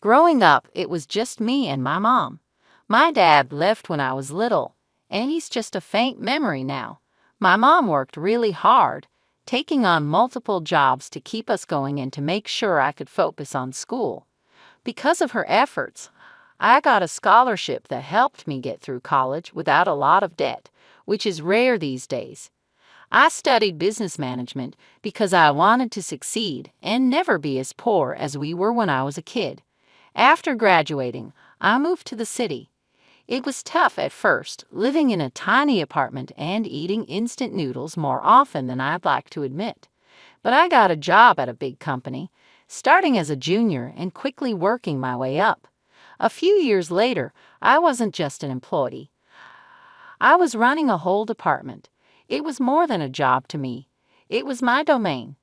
Growing up, it was just me and my mom. My dad left when I was little, and he's just a faint memory now. My mom worked really hard, taking on multiple jobs to keep us going and to make sure I could focus on school. Because of her efforts, I got a scholarship that helped me get through college without a lot of debt, which is rare these days. I studied business management because I wanted to succeed and never be as poor as we were when I was a kid. After graduating, I moved to the city. It was tough at first, living in a tiny apartment and eating instant noodles more often than I'd like to admit. But I got a job at a big company, starting as a junior and quickly working my way up. A few years later, I wasn't just an employee. I was running a whole department. It was more than a job to me. It was my domain.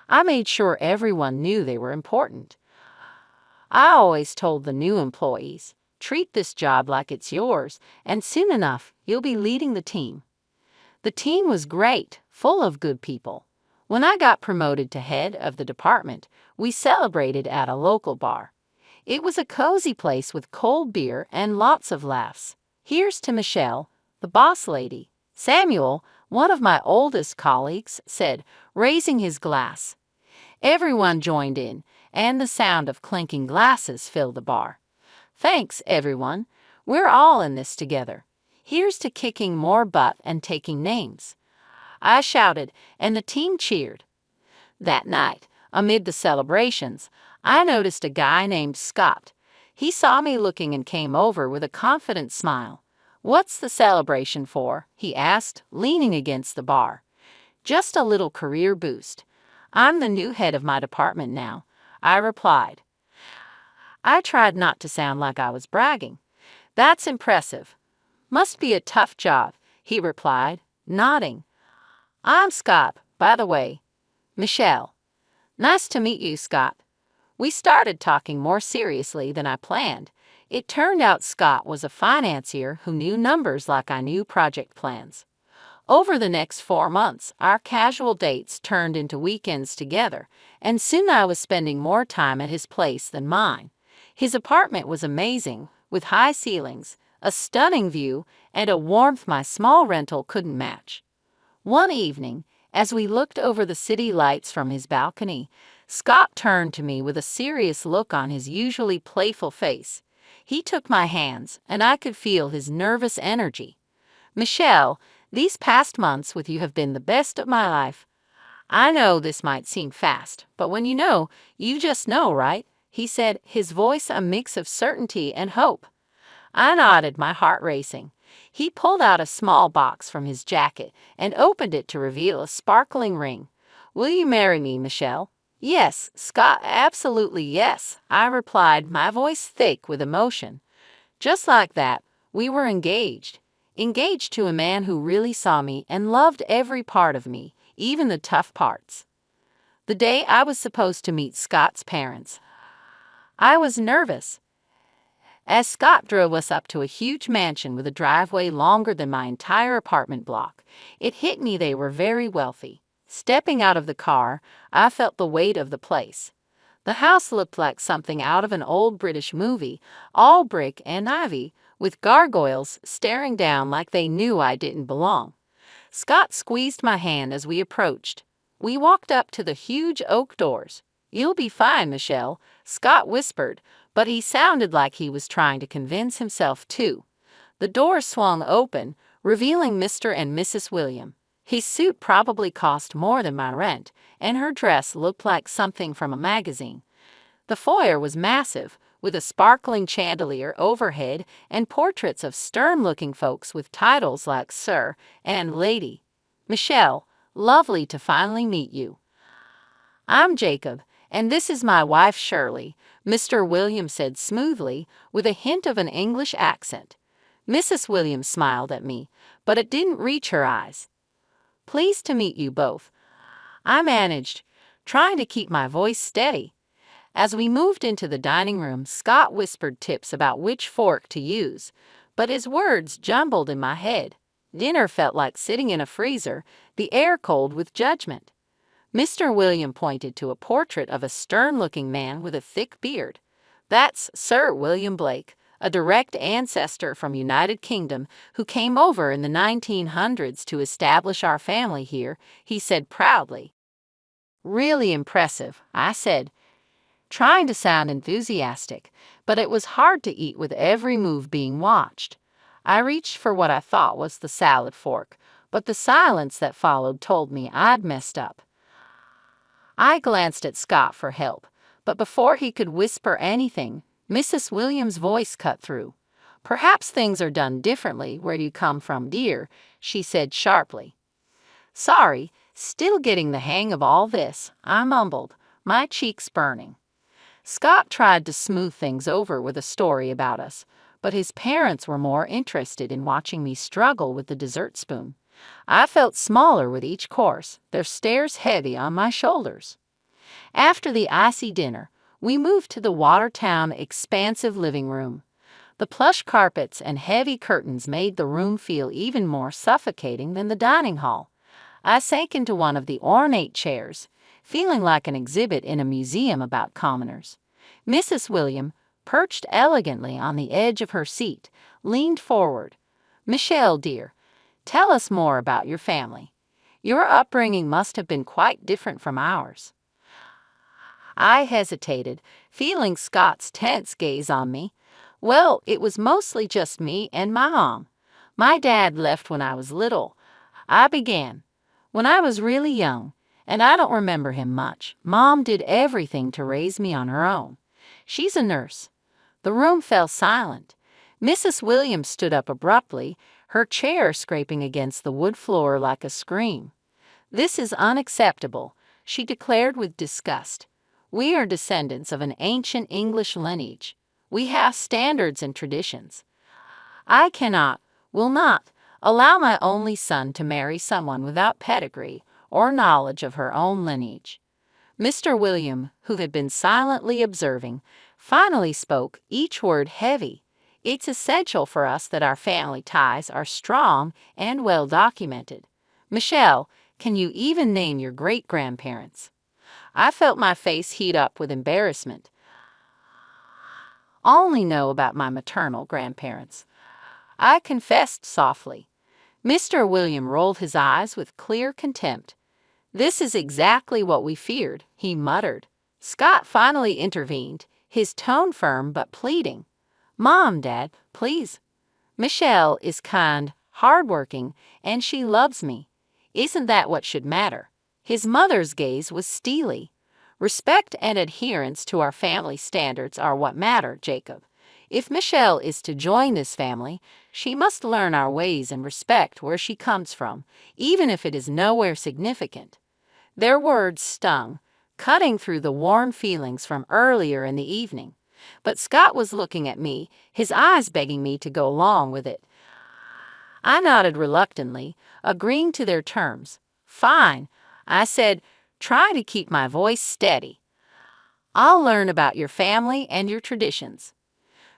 I made sure everyone knew they were important. I always told the new employees, treat this job like it's yours, and soon enough, you'll be leading the team. The team was great, full of good people. When I got promoted to head of the department, we celebrated at a local bar. It was a cozy place with cold beer and lots of laughs. Here's to Michelle, the boss lady. Samuel, one of my oldest colleagues, said, raising his glass. Everyone joined in, and the sound of clinking glasses filled the bar. Thanks, everyone. We're all in this together. Here's to kicking more butt and taking names. I shouted, and the team cheered. That night, amid the celebrations, I noticed a guy named Scott. He saw me looking and came over with a confident smile. What's the celebration for? He asked, leaning against the bar. Just a little career boost. I'm the new head of my department now, I replied. I tried not to sound like I was bragging. That's impressive. Must be a tough job, he replied, nodding. I'm Scott, by the way. Michelle. Nice to meet you, Scott. We started talking more seriously than I planned. It turned out Scott was a financier who knew numbers like I knew project plans. Over the next 4 months, our casual dates turned into weekends together, and soon I was spending more time at his place than mine. His apartment was amazing, with high ceilings, a stunning view, and a warmth my small rental couldn't match. One evening, as we looked over the city lights from his balcony, Scott turned to me with a serious look on his usually playful face. He took my hands, and I could feel his nervous energy. Michelle, these past months with you have been the best of my life. I know this might seem fast, but when you know, you just know, right? He said, his voice a mix of certainty and hope. I nodded, my heart racing. He pulled out a small box from his jacket and opened it to reveal a sparkling ring. Will you marry me, Michelle? Yes, Scott, absolutely yes, I replied, my voice thick with emotion. Just like that, we were engaged. Engaged to a man who really saw me and loved every part of me, even the tough parts. The day I was supposed to meet Scott's parents, I was nervous. As Scott drove us up to a huge mansion with a driveway longer than my entire apartment block, it hit me they were very wealthy. Stepping out of the car, I felt the weight of the place. The house looked like something out of an old British movie, all brick and ivy, with gargoyles staring down like they knew I didn't belong. Scott squeezed my hand as we approached. We walked up to the huge oak doors. You'll be fine, Michelle, Scott whispered, but he sounded like he was trying to convince himself too. The doors swung open, revealing Mr. and Mrs. William. His suit probably cost more than my rent, and her dress looked like something from a magazine. The foyer was massive, with a sparkling chandelier overhead and portraits of stern-looking folks with titles like Sir and Lady. Michelle, lovely to finally meet you. I'm Jacob, and this is my wife Shirley, Mr. Williams said smoothly, with a hint of an English accent. Mrs. Williams smiled at me, but it didn't reach her eyes. Pleased to meet you both, I managed, trying to keep my voice steady. As we moved into the dining room, Scott whispered tips about which fork to use, but his words jumbled in my head. Dinner felt like sitting in a freezer, the air cold with judgment. Mr. William pointed to a portrait of a stern-looking man with a thick beard. That's Sir William Blake, a direct ancestor from United Kingdom who came over in the 1900s to establish our family here," he said proudly. "Really impressive," I said, trying to sound enthusiastic, but it was hard to eat with every move being watched. I reached for what I thought was the salad fork, but the silence that followed told me I'd messed up. I glanced at Scott for help, but before he could whisper anything, Mrs. Williams' voice cut through. "Perhaps things are done differently where you come from, dear," she said sharply. "Sorry, still getting the hang of all this," I mumbled, my cheeks burning. Scott tried to smooth things over with a story about us, but his parents were more interested in watching me struggle with the dessert spoon. I felt smaller with each course, their stares heavy on my shoulders. After the icy dinner, we moved to the Watertown expansive living room. The plush carpets and heavy curtains made the room feel even more suffocating than the dining hall. I sank into one of the ornate chairs, feeling like an exhibit in a museum about commoners. Mrs. William, perched elegantly on the edge of her seat, leaned forward. "Michelle, dear, tell us more about your family. Your upbringing must have been quite different from ours." I hesitated, feeling Scott's tense gaze on me. "Well, it was mostly just me and my mom. My dad left when I was little," I began. "When I was really young, and I don't remember him much. Mom did everything to raise me on her own. She's a nurse." The room fell silent. Mrs. Williams stood up abruptly, her chair scraping against the wood floor like a scream. "This is unacceptable," she declared with disgust. "We are descendants of an ancient English lineage. We have standards and traditions. I cannot, will not, allow my only son to marry someone without pedigree or knowledge of her own lineage." Mr. William, who had been silently observing, finally spoke, each word heavy. "It's essential for us that our family ties are strong and well documented. Michelle, can you even name your great-grandparents?" I felt my face heat up with embarrassment. "Only know about my maternal grandparents," I confessed softly. Mr. William rolled his eyes with clear contempt. "This is exactly what we feared," he muttered. Scott finally intervened, his tone firm but pleading. "Mom, Dad, please. Michelle is kind, hardworking, and she loves me. Isn't that what should matter?" His mother's gaze was steely. "Respect and adherence to our family standards are what matter, Jacob. If Michelle is to join this family, she must learn our ways and respect where she comes from, even if it is nowhere significant." Their words stung, cutting through the warm feelings from earlier in the evening. But Scott was looking at me, his eyes begging me to go along with it. I nodded reluctantly, agreeing to their terms. "Fine," I said, trying to keep my voice steady. "I'll learn about your family and your traditions."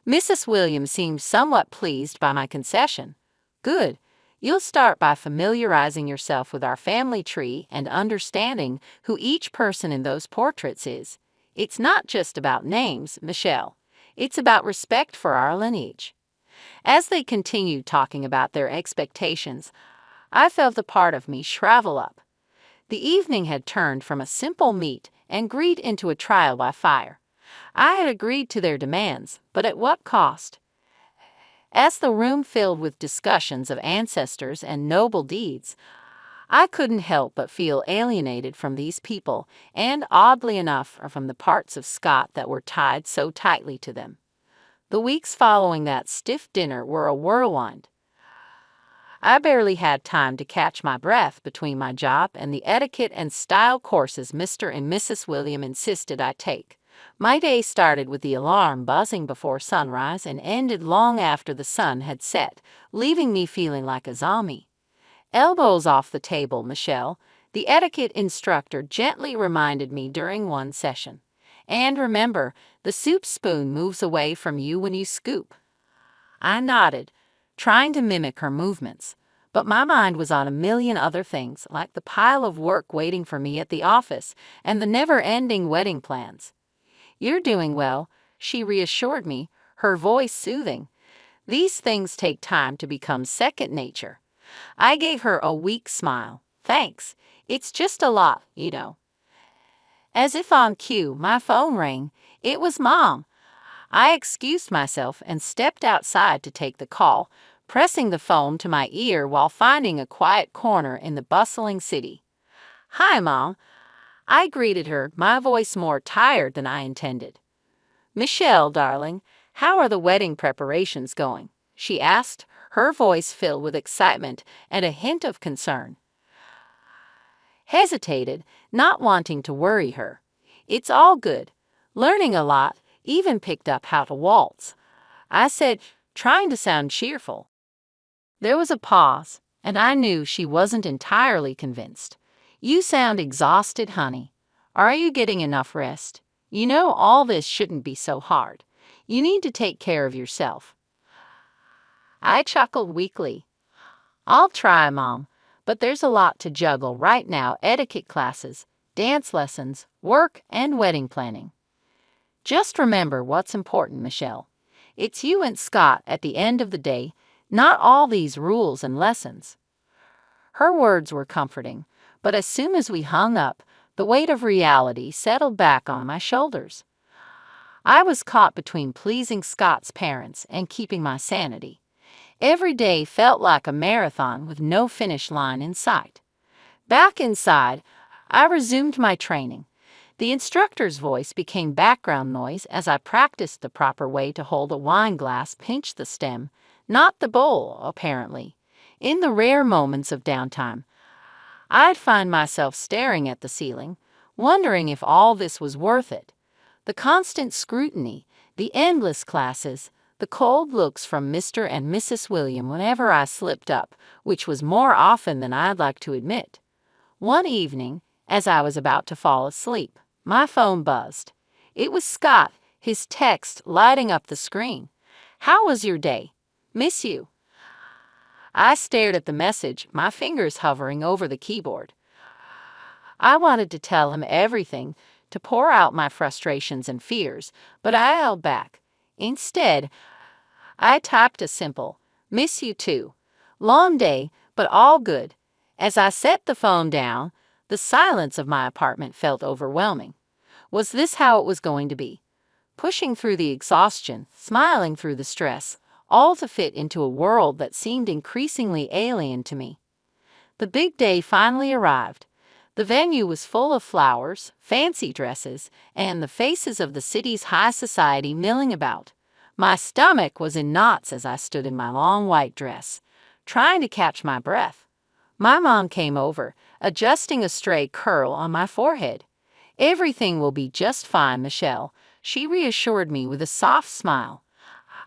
Mrs. Williams seemed somewhat pleased by my concession. "Good. You'll start by familiarizing yourself with our family tree and understanding who each person in those portraits is. It's not just about names, Michelle. It's about respect for our lineage." As they continued talking about their expectations, I felt a part of me shrivel up. The evening had turned from a simple meet and greet into a trial by fire. I had agreed to their demands, but at what cost? As the room filled with discussions of ancestors and noble deeds, I couldn't help but feel alienated from these people and, oddly enough, from the parts of Scott that were tied so tightly to them. The weeks following that stiff dinner were a whirlwind. I barely had time to catch my breath between my job and the etiquette and style courses Mr. and Mrs. William insisted I take. My day started with the alarm buzzing before sunrise and ended long after the sun had set, leaving me feeling like a zombie. "Elbows off the table, Michelle," the etiquette instructor gently reminded me during one session. "And remember, the soup spoon moves away from you when you scoop." I nodded, trying to mimic her movements, but my mind was on a million other things, like the pile of work waiting for me at the office and the never-ending wedding plans. "You're doing well," she reassured me, her voice soothing. These things take time to become second nature. I gave her a weak smile. Thanks. It's just a lot, you know. As if on cue, my phone rang. It was Mom. I excused myself and stepped outside to take the call, pressing the phone to my ear while finding a quiet corner in the bustling city. Hi, Mom. I greeted her, my voice more tired than I intended. Michelle, darling, how are the wedding preparations going? She asked, her voice filled with excitement and a hint of concern. Hesitated, not wanting to worry her. It's all good. Learning a lot, even picked up how to waltz. I said, trying to sound cheerful. There was a pause, and I knew she wasn't entirely convinced. You sound exhausted, honey. Are you getting enough rest? You know all this shouldn't be so hard. You need to take care of yourself. I chuckled weakly. I'll try, Mom, but there's a lot to juggle right now: etiquette classes, dance lessons, work, and wedding planning. Just remember what's important, Michelle. It's you and Scott at the end of the day, not all these rules and lessons. Her words were comforting, but as soon as we hung up, the weight of reality settled back on my shoulders. I was caught between pleasing Scott's parents and keeping my sanity. Every day felt like a marathon with no finish line in sight. Back inside, I resumed my training. The instructor's voice became background noise as I practiced the proper way to hold a wine glass, pinch the stem, not the bowl, apparently. In the rare moments of downtime, I'd find myself staring at the ceiling, wondering if all this was worth it. The constant scrutiny, the endless classes, the cold looks from Mr. and Mrs. William whenever I slipped up, which was more often than I'd like to admit. One evening, as I was about to fall asleep, my phone buzzed. It was Scott, his text lighting up the screen. How was your day? Miss you. I stared at the message, my fingers hovering over the keyboard. I wanted to tell him everything, to pour out my frustrations and fears, but I held back. Instead, I typed a simple, "Miss you too. Long day, but all good." As I set the phone down, the silence of my apartment felt overwhelming. Was this how it was going to be? Pushing through the exhaustion, smiling through the stress, all to fit into a world that seemed increasingly alien to me. The big day finally arrived. The venue was full of flowers, fancy dresses, and the faces of the city's high society milling about. My stomach was in knots as I stood in my long white dress, trying to catch my breath. My mom came over, adjusting a stray curl on my forehead. "Everything will be just fine, Michelle," she reassured me with a soft smile.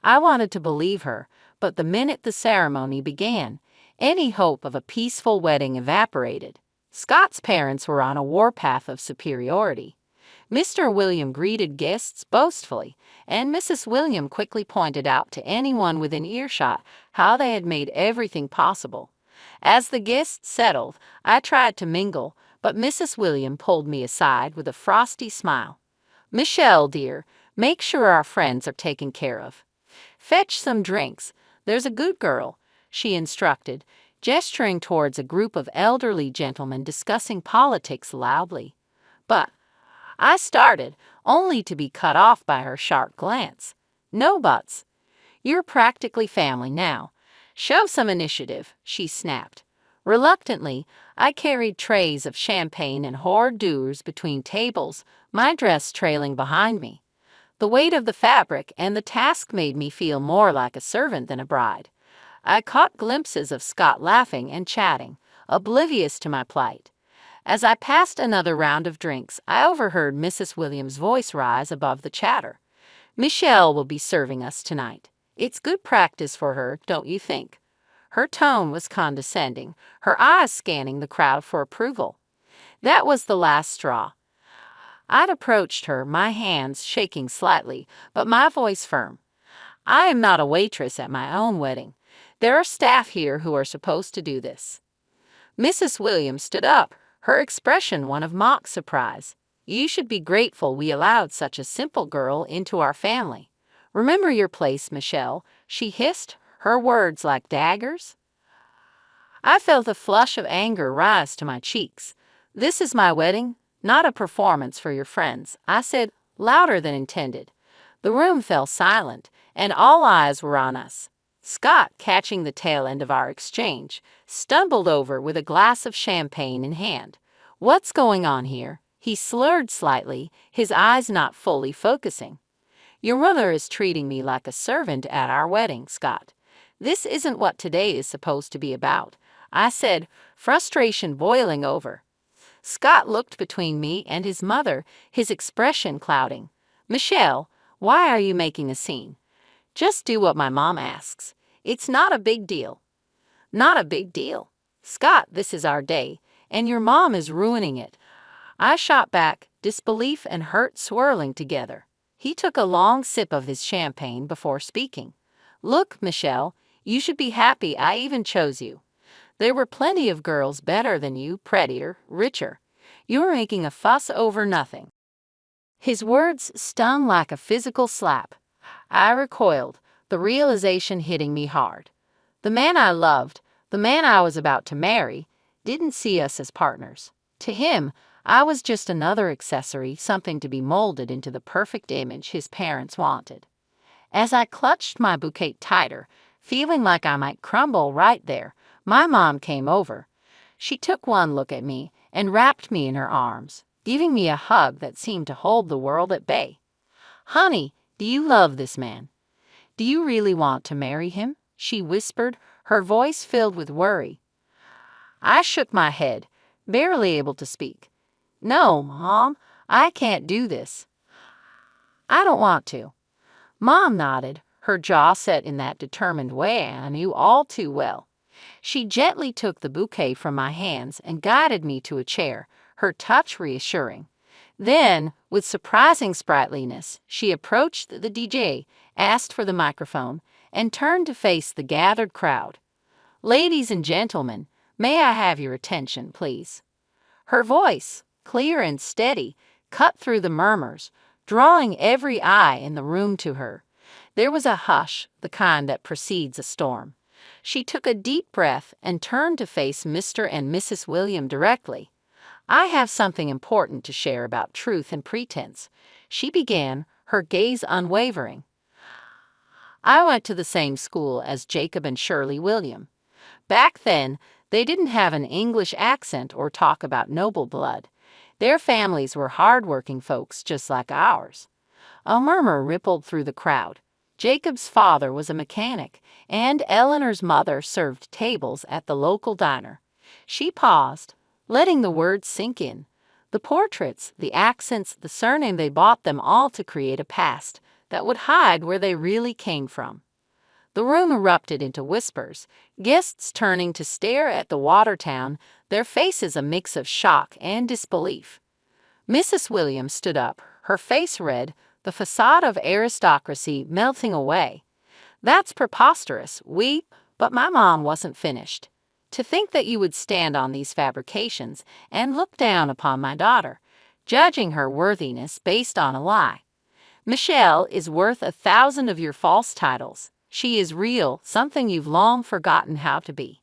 I wanted to believe her, but the minute the ceremony began, any hope of a peaceful wedding evaporated. Scott's parents were on a warpath of superiority. Mr. William greeted guests boastfully, and Mrs. William quickly pointed out to anyone within earshot how they had made everything possible. As the guests settled, I tried to mingle, but Mrs. William pulled me aside with a frosty smile. "Michelle, dear, make sure our friends are taken care of. Fetch some drinks. There's a good girl," she instructed, gesturing towards a group of elderly gentlemen discussing politics loudly. But I started, only to be cut off by her sharp glance. "No buts. You're practically family now. Show some initiative," she snapped. Reluctantly, I carried trays of champagne and hors d'oeuvres between tables, my dress trailing behind me. The weight of the fabric and the task made me feel more like a servant than a bride. I caught glimpses of Scott laughing and chatting, oblivious to my plight. As I passed another round of drinks, I overheard Mrs. Williams' voice rise above the chatter. "Michelle will be serving us tonight. It's good practice for her, don't you think?" Her tone was condescending, her eyes scanning the crowd for approval. That was the last straw. I'd approached her, my hands shaking slightly, but my voice firm. "I am not a waitress at my own wedding. There are staff here who are supposed to do this." Mrs. Williams stood up, her expression one of mock surprise. You should be grateful we allowed such a simple girl into our family. Remember your place, Michelle, she hissed, her words like daggers. I felt a flush of anger rise to my cheeks. This is my wedding, not a performance for your friends, I said, louder than intended. The room fell silent, and all eyes were on us. Scott, catching the tail end of our exchange, stumbled over with a glass of champagne in hand. What's going on here? He slurred slightly, his eyes not fully focusing. Your mother is treating me like a servant at our wedding, Scott. This isn't what today is supposed to be about, I said, frustration boiling over. Scott looked between me and his mother, his expression clouding. Michelle, why are you making a scene? Just do what my mom asks. It's not a big deal. Not a big deal. Scott, this is our day, and your mom is ruining it. I shot back, disbelief and hurt swirling together. He took a long sip of his champagne before speaking. Look, Michelle, you should be happy I even chose you. There were plenty of girls better than you, prettier, richer. You're making a fuss over nothing. His words stung like a physical slap. I recoiled, the realization hitting me hard. The man I loved, the man I was about to marry, didn't see us as partners. To him, I was just another accessory, something to be molded into the perfect image his parents wanted. As I clutched my bouquet tighter, feeling like I might crumble right there, my mom came over. She took one look at me and wrapped me in her arms, giving me a hug that seemed to hold the world at bay. Honey, do you love this man? Do you really want to marry him? She whispered, her voice filled with worry. I shook my head, barely able to speak. No, Mom, I can't do this. I don't want to. Mom nodded, her jaw set in that determined way I knew all too well. She gently took the bouquet from my hands and guided me to a chair, her touch reassuring. Then, with surprising sprightliness, she approached the DJ, asked for the microphone, and turned to face the gathered crowd. Ladies and gentlemen, may I have your attention, please? Her voice, clear and steady, cut through the murmurs, drawing every eye in the room to her. There was a hush, the kind that precedes a storm. She took a deep breath and turned to face Mr. and Mrs. William directly. I have something important to share about truth and pretense, she began, her gaze unwavering. I went to the same school as Jacob and Shirley William. Back then, they didn't have an English accent or talk about noble blood. Their families were hard-working folks just like ours. A murmur rippled through the crowd. Jacob's father was a mechanic, and Eleanor's mother served tables at the local diner. She paused, letting the words sink in. The portraits, the accents, the surname, they bought them all to create a past that would hide where they really came from. The room erupted into whispers, guests turning to stare at the Watertown, their faces a mix of shock and disbelief. Mrs. Williams stood up, her face red, the facade of aristocracy melting away. That's preposterous, but my mom wasn't finished. To think that you would stand on these fabrications and look down upon my daughter, judging her worthiness based on a lie. Michelle is worth 1,000 of your false titles. She is real, something you've long forgotten how to be.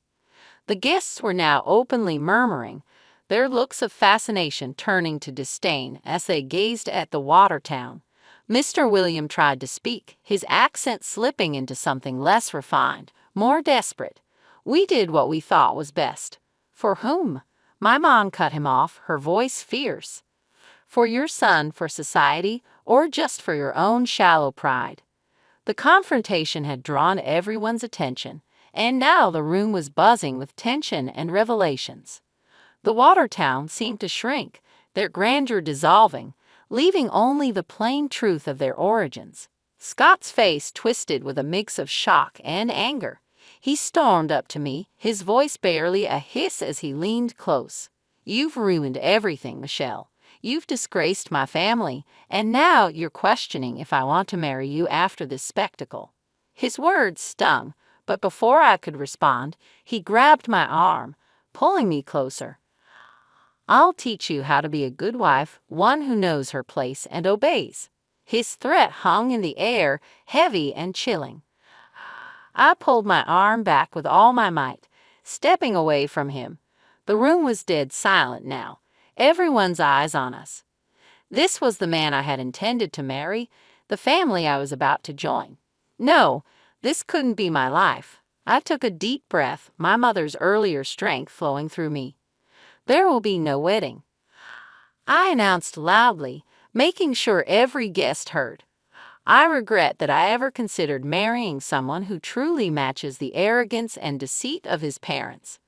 The guests were now openly murmuring, their looks of fascination turning to disdain as they gazed at the Watertown. Mr. William tried to speak, his accent slipping into something less refined, more desperate. We did what we thought was best. For whom? My mom cut him off, her voice fierce. For your son, for society, or just for your own shallow pride? The confrontation had drawn everyone's attention, and now the room was buzzing with tension and revelations. The Watertown seemed to shrink, their grandeur dissolving, leaving only the plain truth of their origins. Scott's face twisted with a mix of shock and anger. He stormed up to me, his voice barely a hiss as he leaned close. You've ruined everything, Michelle. You've disgraced my family, and now you're questioning if I want to marry you after this spectacle. His words stung, but before I could respond, he grabbed my arm, pulling me closer. I'll teach you how to be a good wife, one who knows her place and obeys." His threat hung in the air, heavy and chilling. I pulled my arm back with all my might, stepping away from him. The room was dead silent now, everyone's eyes on us. This was the man I had intended to marry, the family I was about to join. No, this couldn't be my life. I took a deep breath, my mother's earlier strength flowing through me. "There will be no wedding," I announced loudly, making sure every guest heard. "I regret that I ever considered marrying someone who truly matches the arrogance and deceit of his parents."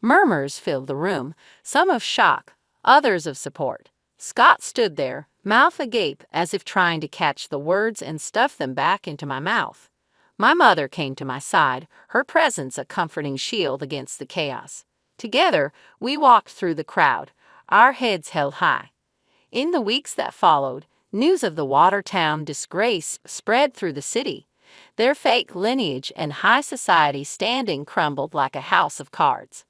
Murmurs filled the room, some of shock, others of support. Scott stood there, mouth agape, as if trying to catch the words and stuff them back into my mouth. My mother came to my side, her presence a comforting shield against the chaos. Together, we walked through the crowd, our heads held high. In the weeks that followed, news of the Watertown disgrace spread through the city. Their fake lineage and high society standing crumbled like a house of cards.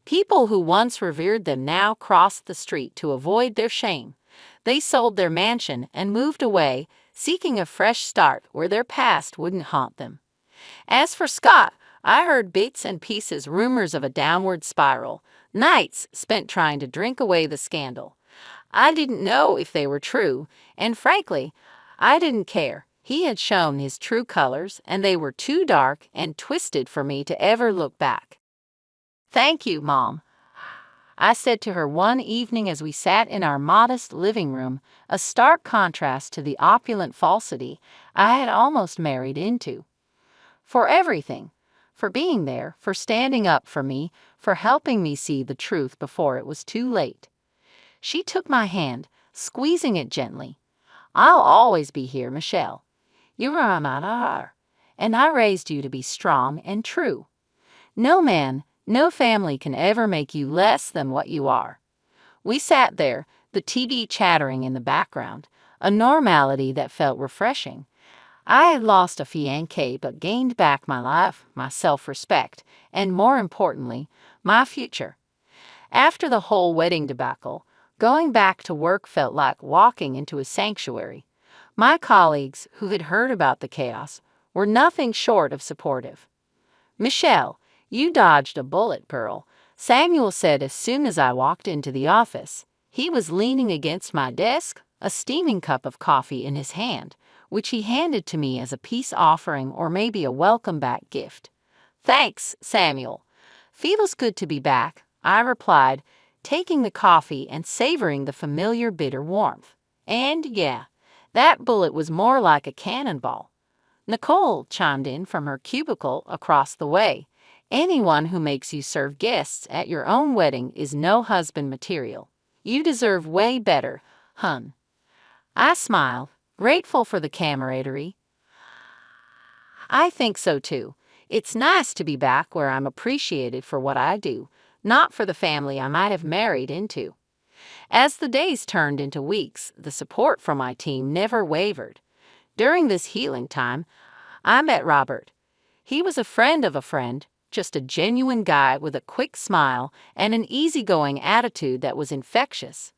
People who once revered them now crossed the street to avoid their shame. They sold their mansion and moved away, seeking a fresh start where their past wouldn't haunt them. As for Scott, I heard bits and pieces, rumors of a downward spiral, nights spent trying to drink away the scandal. I didn't know if they were true, and frankly, I didn't care. He had shown his true colors, and they were too dark and twisted for me to ever look back. "Thank you, Mom," I said to her one evening as we sat in our modest living room, a stark contrast to the opulent falsity I had almost married into. "For everything. For being there, for standing up for me, for helping me see the truth before it was too late." She took my hand, squeezing it gently. "I'll always be here, Michelle. You are my mother, and I raised you to be strong and true. No man, no family can ever make you less than what you are." We sat there, the TV chattering in the background, a normality that felt refreshing. I had lost a fiancé but gained back my life, my self-respect, and more importantly, my future. After the whole wedding debacle, going back to work felt like walking into a sanctuary. My colleagues, who had heard about the chaos, were nothing short of supportive. "Michelle, you dodged a bullet, girl," Samuel said as soon as I walked into the office. He was leaning against my desk, a steaming cup of coffee in his hand, which he handed to me as a peace offering or maybe a welcome-back gift. "Thanks, Samuel. Feels good to be back," I replied, taking the coffee and savoring the familiar bitter warmth. "And yeah, that bullet was more like a cannonball." Nicole chimed in from her cubicle across the way. "Anyone who makes you serve guests at your own wedding is no husband material. You deserve way better, hun." I smiled, grateful for the camaraderie. "I think so too. It's nice to be back where I'm appreciated for what I do, not for the family I might have married into." As the days turned into weeks, the support from my team never wavered. During this healing time, I met Robert. He was a friend of a friend, just a genuine guy with a quick smile and an easygoing attitude that was infectious.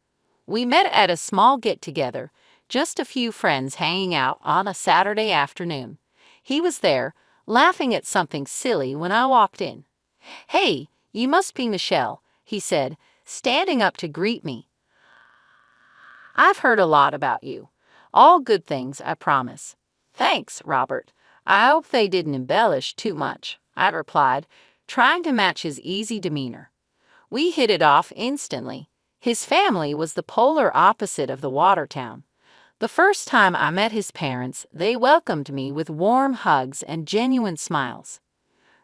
We met at a small get-together, just a few friends hanging out on a Saturday afternoon. He was there, laughing at something silly when I walked in. "Hey, you must be Michelle," he said, standing up to greet me. "I've heard a lot about you. All good things, I promise." "Thanks, Robert. I hope they didn't embellish too much," I replied, trying to match his easy demeanor. We hit it off instantly. His family was the polar opposite of the Watertown. The first time I met his parents, they welcomed me with warm hugs and genuine smiles.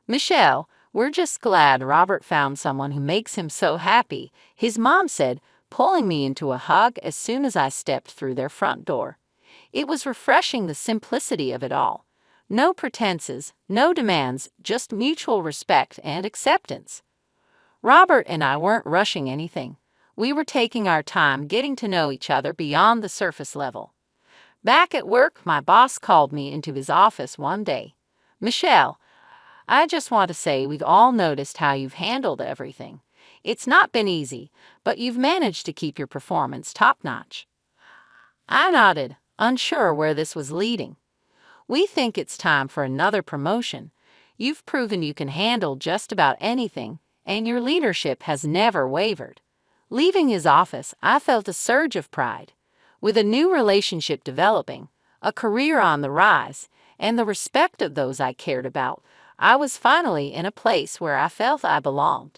"Michelle, we're just glad Robert found someone who makes him so happy," his mom said, pulling me into a hug as soon as I stepped through their front door. It was refreshing, the simplicity of it all. No pretenses, no demands, just mutual respect and acceptance. Robert and I weren't rushing anything. We were taking our time getting to know each other beyond the surface level. Back at work, my boss called me into his office one day. "Michelle, I just want to say we've all noticed how you've handled everything. It's not been easy, but you've managed to keep your performance top-notch." I nodded, unsure where this was leading. "We think it's time for another promotion. You've proven you can handle just about anything, and your leadership has never wavered." Leaving his office, I felt a surge of pride. With a new relationship developing, a career on the rise, and the respect of those I cared about, I was finally in a place where I felt I belonged.